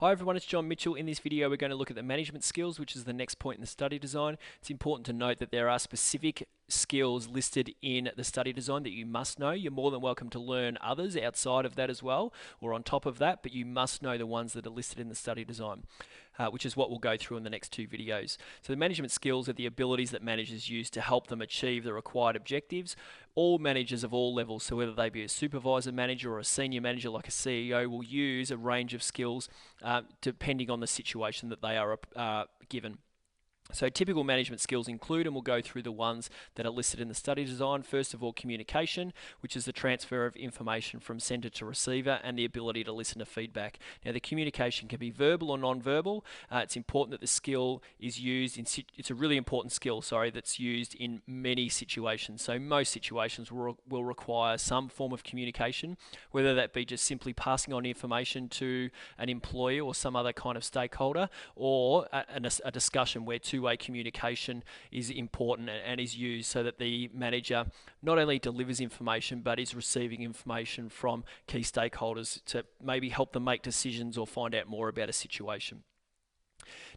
Hi everyone, it's John Mitchell. In this video we're going to look at the management skills, which is the next point in the study design. It's important to note that there are specific skills listed in the study design that you must know. You're more than welcome to learn others outside of that as well, or on top of that, but you must know the ones that are listed in the study design, which is what we'll go through in the next two videos. So the management skills are the abilities that managers use to help them achieve the required objectives. All managers of all levels, so whether they be a supervisor manager or a senior manager like a CEO, will use a range of skills depending on the situation that they are given. So typical management skills include, and we'll go through the ones that are listed in the study design. First of all, communication, which is the transfer of information from sender to receiver and the ability to listen to feedback. Now the communication can be verbal or non-verbal. It's important that the skill is used in, it's a really important skill, that's used in many situations. So most situations will require some form of communication, whether that be just simply passing on information to an employee or some other kind of stakeholder, or a discussion where two-way communication is important and is used so that the manager not only delivers information but is receiving information from key stakeholders to maybe help them make decisions or find out more about a situation.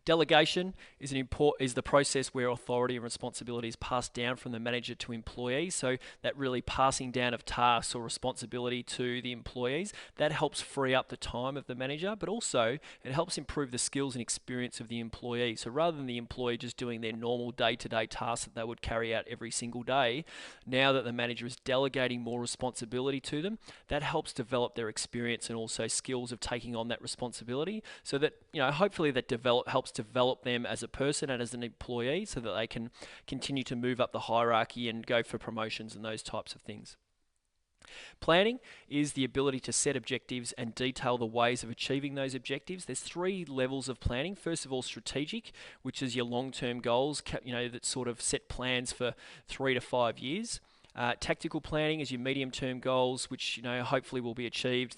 Delegation is the process where authority and responsibility is passed down from the manager to employees. So that really passing down of tasks or responsibility to the employees, that helps free up the time of the manager, but also it helps improve the skills and experience of the employee. So rather than the employee just doing their normal day-to-day tasks that they would carry out every single day, now that the manager is delegating more responsibility to them, that helps develop their experience and also skills of taking on that responsibility, so that hopefully that helps develop them as a person and as an employee so that they can continue to move up the hierarchy and go for promotions and those types of things. Planning is the ability to set objectives and detail the ways of achieving those objectives. There's three levels of planning. First of all, strategic, which is your long-term goals, that sort of set plans for 3 to 5 years. Tactical planning is your medium-term goals, which hopefully will be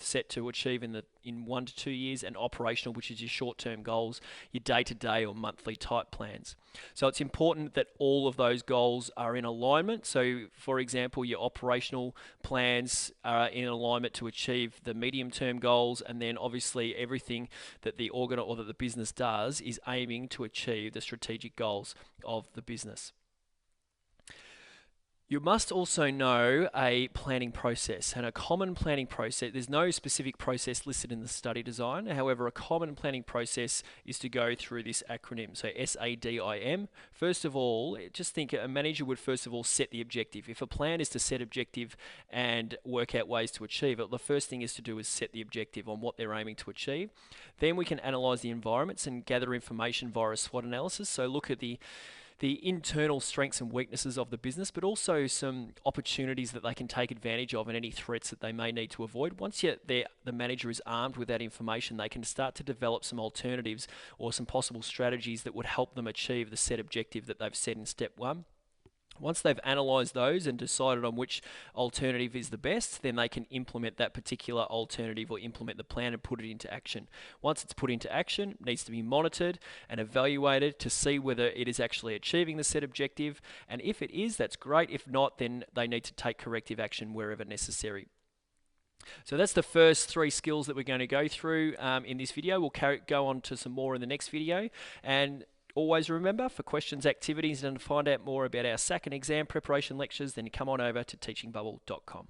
set to achieve in 1 to 2 years, and operational, which is your short-term goals, your day-to-day or monthly type plans. So it's important that all of those goals are in alignment. So, for example, your operational plans are in alignment to achieve the medium-term goals, and then obviously everything that the that the business does is aiming to achieve the strategic goals of the business. You must also know a planning process, and a common planning process. There's no specific process listed in the study design. However, a common planning process is to go through this acronym, so SADIM. First of all, just think a manager would first of all set the objective. If a plan is to set objective and work out ways to achieve it, the first thing is to do is set the objective on what they're aiming to achieve. Then we can analyze the environments and gather information via a SWOT analysis. So look at the internal strengths and weaknesses of the business, but also some opportunities that they can take advantage of and any threats that they may need to avoid. Once the manager is armed with that information, they can start to develop some alternatives or some possible strategies that would help them achieve the set objective that they've set in step one. Once they've analysed those and decided on which alternative is the best, then they can implement that particular alternative or implement the plan and put it into action. Once it's put into action, it needs to be monitored and evaluated to see whether it is actually achieving the set objective. And if it is, that's great. If not, then they need to take corrective action wherever necessary. So that's the first 3 skills that we're going to go through in this video. We'll go on to some more in the next video. And always remember, for questions, activities, and to find out more about our SAC and exam preparation lectures, then come on over to teachingbubble.com.